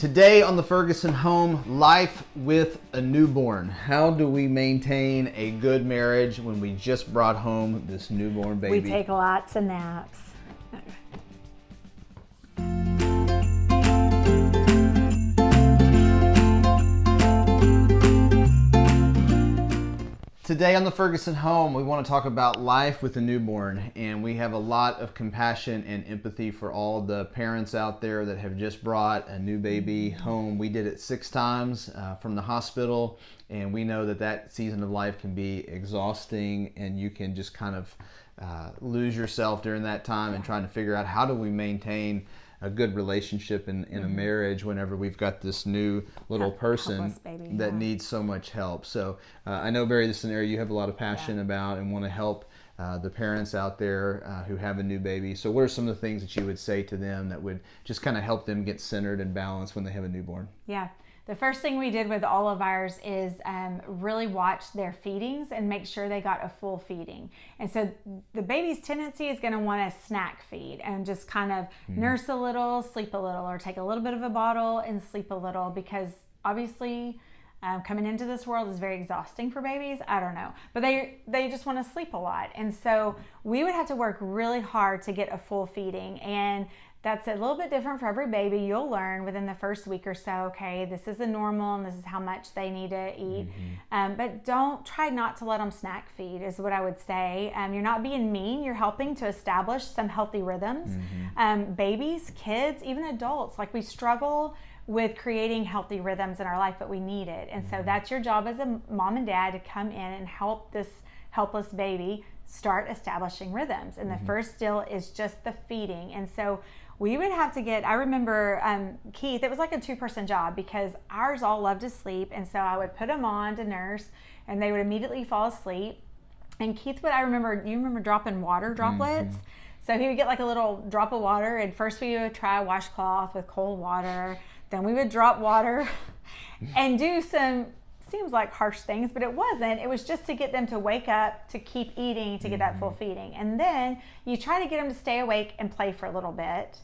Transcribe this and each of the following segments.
Today on the Ferguson home, life with a newborn. How do we maintain a good marriage when we just brought home this newborn baby? We take lots of naps. Today on the Ferguson home, we want to talk about life with a newborn, and we have a lot of compassion and empathy for all the parents out there that have just brought a new baby home. We did it 6 times from the hospital, and we know that that season of life can be exhausting, and you can just kind of lose yourself during that time and trying to figure out how do we maintain a good relationship in a marriage whenever we've got this new little person that needs so much help. So I know, Barry, this is an area you have a lot of passion about and want to help the parents out there who have a new baby. So what are some of the things that you would say to them that would just kind of help them get centered and balanced when they have a newborn? Yeah. The first thing we did with all of ours is really watch their feedings and make sure they got a full feeding. And so the baby's tendency is going to want a snack feed and just kind of nurse a little, sleep a little, or take a little bit of a bottle and sleep a little, because obviously coming into this world is very exhausting for babies. I don't know, but they just want to sleep a lot. And so we would have to work really hard to get a full feeding, and that's a little bit different for every baby. You'll learn within the first week or so, okay, this is the normal and this is how much they need to eat. But try not to let them snack feed is what I would say. You're not being mean. You're helping to establish some healthy rhythms. Babies, kids, even adults, like we struggle with creating healthy rhythms in our life, but we need it. And so that's your job as a mom and dad, to come in and help this helpless baby start establishing rhythms. And the first deal is just the feeding. And so we would have to I remember Keith, it was like a 2-person job because ours all loved to sleep. And so I would put them on to nurse and they would immediately fall asleep. And Keith you remember dropping water droplets? So he would get like a little drop of water, and first we would try a washcloth with cold water. Then we would drop water and do seems like harsh things, but it wasn't. It was just to get them to wake up, to keep eating, to get that full feeding. And then you try to get them to stay awake and play for a little bit.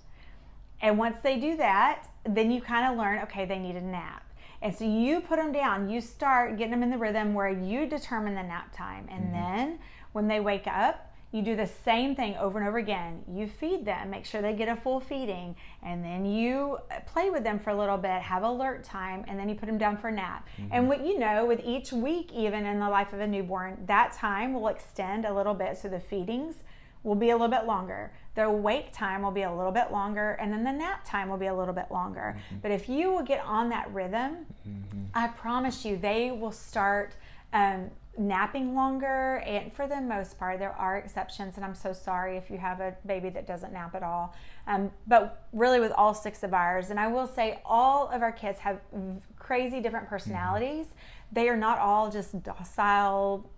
And once they do that, then you kind of learn, okay, they need a nap. And so you put them down. You start getting them in the rhythm where you determine the nap time. And then when they wake up, you do the same thing over and over again. You feed them, make sure they get a full feeding, and then you play with them for a little bit, have alert time, and then you put them down for a nap. And with each week, even in the life of a newborn, that time will extend a little bit. So the feedings will be a little bit longer. The wake time will be a little bit longer, and then the nap time will be a little bit longer. But if you will get on that rhythm, I promise you, they will start napping longer. And for the most part, there are exceptions, and I'm so sorry if you have a baby that doesn't nap at all. But really with all 6 of ours, and I will say all of our kids have crazy different personalities. They are not all just docile,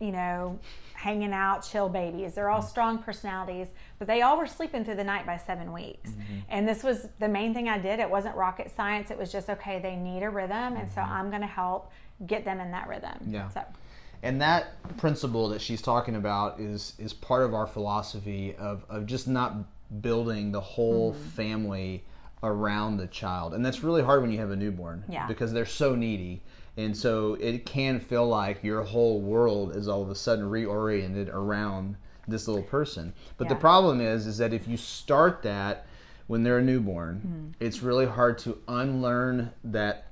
hanging out, chill babies. They're all strong personalities, but they all were sleeping through the night by 7 weeks. And this was the main thing I did. It wasn't rocket science. It was just, okay, they need a rhythm, and so I'm going to help get them in that rhythm. Yeah. And that principle that she's talking about is part of our philosophy of just not building the whole family around the child. And that's really hard when you have a newborn because they're so needy. And so it can feel like your whole world is all of a sudden reoriented around this little person. But the problem is that if you start that when they're a newborn, it's really hard to unlearn that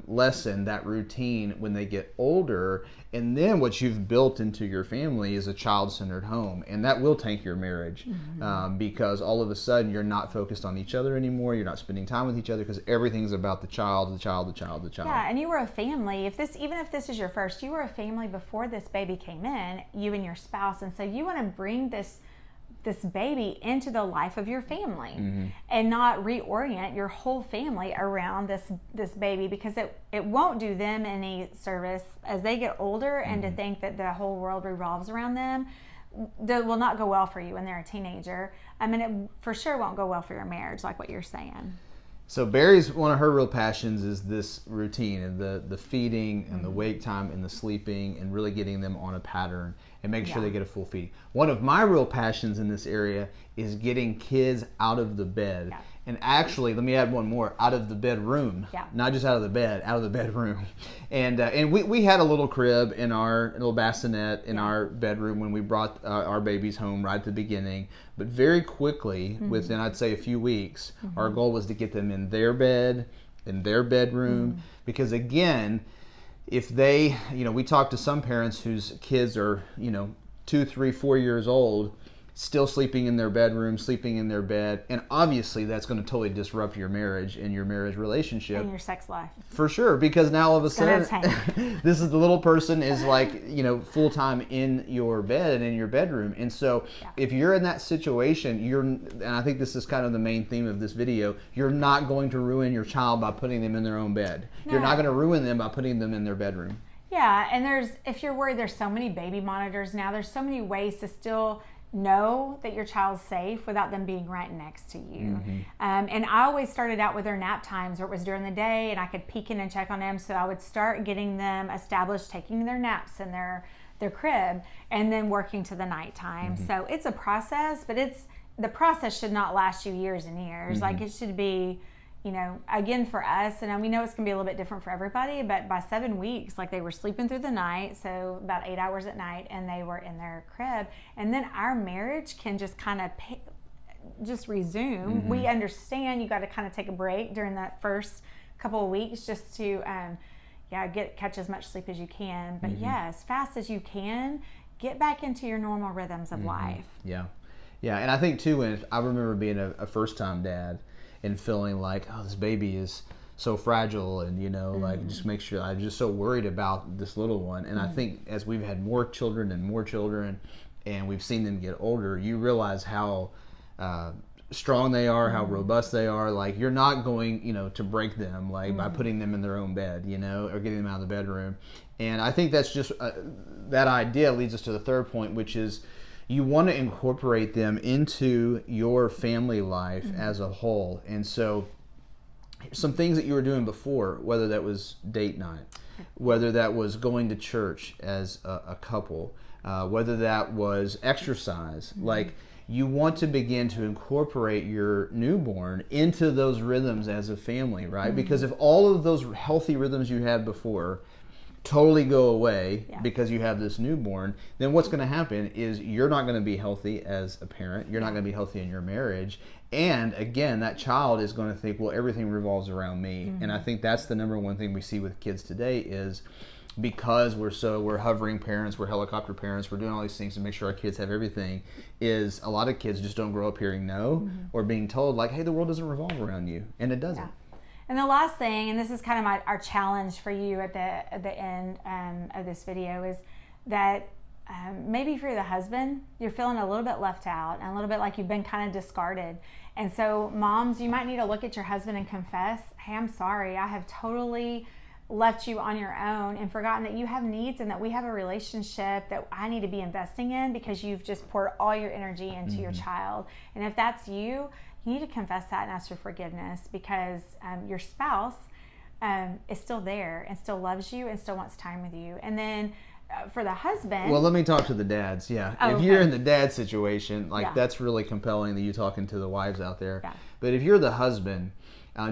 lesson, that routine when they get older. And then what you've built into your family is a child-centered home, and that will tank your marriage because all of a sudden you're not focused on each other anymore. You're not spending time with each other because everything's about the child. Yeah, and you were a family. Even if this is your first, you were a family before this baby came in, you and your spouse, and so you want to bring this baby into the life of your family and not reorient your whole family around this baby, because it won't do them any service as they get older. And to think that the whole world revolves around them, that will not go well for you when they're a teenager. I mean, it for sure won't go well for your marriage, like what you're saying. So Barry's, one of her real passions is this routine and the feeding and the wake time and the sleeping and really getting them on a pattern. and make sure they get a full feeding. One of my real passions in this area is getting kids out of the bed. Yeah. And actually, let me add one more, out of the bedroom. Yeah. Not just out of the bed, out of the bedroom. And we had a little crib in our little bassinet in our bedroom when we brought our babies home right at the beginning. But very quickly, within I'd say a few weeks, our goal was to get them in their bed, in their bedroom. Because again, if they, we talk to some parents whose kids are, 2, 3, 4 years old, still sleeping in their bedroom, sleeping in their bed, and obviously that's going to totally disrupt your marriage and your marriage relationship and your sex life. For sure, because now all of a sudden this is the little person is like, full time in your bed and in your bedroom. And so if you're in that situation, and I think this is kind of the main theme of this video, you're not going to ruin your child by putting them in their own bed. No. You're not going to ruin them by putting them in their bedroom. Yeah, and if you're worried, there's so many baby monitors now. There's so many ways to still know that your child's safe without them being right next to you. And I always started out with their nap times, where it was during the day and I could peek in and check on them. So I would start getting them established, taking their naps in their crib, and then working to the nighttime. So it's a process, but the process should not last you years and years. Like, it should be, again, for us, and we know it's going to be a little bit different for everybody, but by 7 weeks, like, they were sleeping through the night, so about 8 hours at night, and they were in their crib. And then our marriage can just kind of just resume. We understand you got to kind of take a break during that first couple of weeks just to, catch as much sleep as you can. But as fast as you can, get back into your normal rhythms of life. Yeah. And I think too, I remember being a first-time dad, and feeling like, oh, this baby is so fragile, and like, just make sure, I'm just so worried about this little one. And I think as we've had more children, and we've seen them get older, you realize how strong they are, how robust they are. Like, you're not going, to break them, like, by putting them in their own bed, or getting them out of the bedroom. And I think that's just, that idea leads us to the third point, which is, you want to incorporate them into your family life as a whole. And so some things that you were doing before, whether that was date night, whether that was going to church as a couple, whether that was exercise, like, you want to begin to incorporate your newborn into those rhythms as a family, right? Because if all of those healthy rhythms you had before totally go away because you have this newborn, then what's going to happen is you're not going to be healthy as a parent. You're not going to be healthy in your marriage. And again, that child is going to think, well, everything revolves around me. And I think that's the number one thing we see with kids today is, because we're hovering parents, we're helicopter parents, we're doing all these things to make sure our kids have everything, is a lot of kids just don't grow up hearing no or being told, like, hey, the world doesn't revolve around you. And it doesn't. And the last thing, and this is kind of our challenge for you at the end of this video, is that maybe if you're the husband, you're feeling a little bit left out and a little bit like you've been kind of discarded. And so moms, you might need to look at your husband and confess, hey, I'm sorry, I have totally left you on your own and forgotten that you have needs and that we have a relationship that I need to be investing in, because you've just poured all your energy into your child. And if that's you need to confess that and ask for forgiveness, because your spouse is still there and still loves you and still wants time with you. And then for the husband... Well, let me talk to the dads, if you're in the dad situation, that's really compelling that you're talking to the wives out there. But if you're the husband,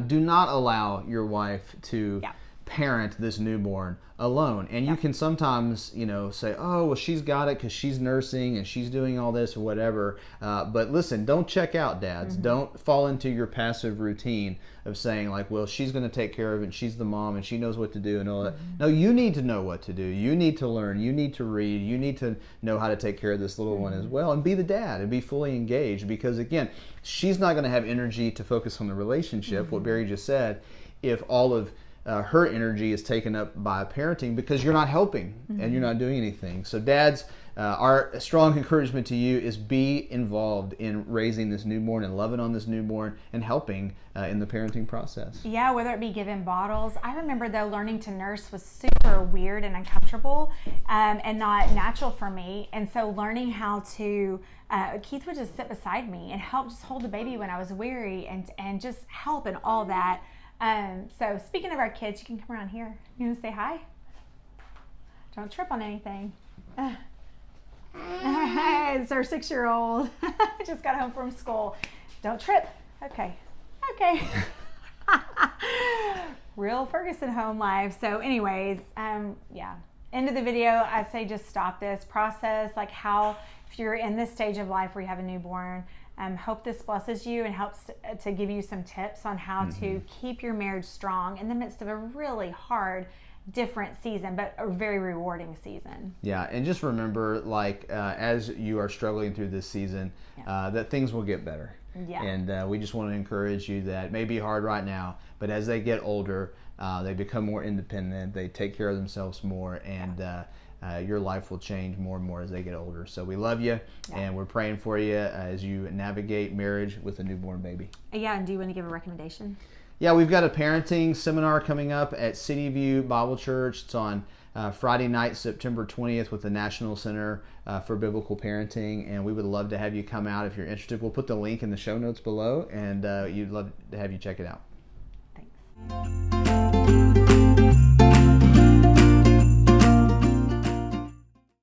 do not allow your wife to parent this newborn alone. And you can sometimes, say, oh, well, she's got it because she's nursing and she's doing all this or whatever. But listen, don't check out, dads. Don't fall into your passive routine of saying, like, well, she's going to take care of it and she's the mom and she knows what to do and all that. No, you need to know what to do. You need to learn. You need to read. You need to know how to take care of this little one as well, and be the dad and be fully engaged, because, again, she's not going to have energy to focus on the relationship, what Barry just said, if all of her energy is taken up by parenting, because you're not helping and you're not doing anything. So dads, our strong encouragement to you is be involved in raising this newborn and loving on this newborn and helping in the parenting process. Yeah, whether it be giving bottles. I remember, though, learning to nurse was super weird and uncomfortable and not natural for me. And so learning how to, Keith would just sit beside me and help just hold the baby when I was weary and just help and all that. So speaking of our kids, you can come around here. You want to say hi? Don't trip on anything. It's our 6-year-old. Just got home from school. Don't trip. Okay. Real Ferguson home life. So anyways, yeah. End of the video, I say just stop this process. Like how, if you're in this stage of life where you have a newborn, hope this blesses you and helps to give you some tips on how to keep your marriage strong in the midst of a really hard, different season, but a very rewarding season. Yeah, and just remember, like, as you are struggling through this season, that things will get better. Yeah. And we just want to encourage you that it may be hard right now, but as they get older, they become more independent, they take care of themselves more, and your life will change more and more as they get older. So we love you, and we're praying for you as you navigate marriage with a newborn baby. Yeah, and do you want to give a recommendation? Yeah, we've got a parenting seminar coming up at City View Bible Church. It's on Friday night, September 20th with the National Center for Biblical Parenting, and we would love to have you come out if you're interested. We'll put the link in the show notes below, and you'd love to have you check it out. Thanks.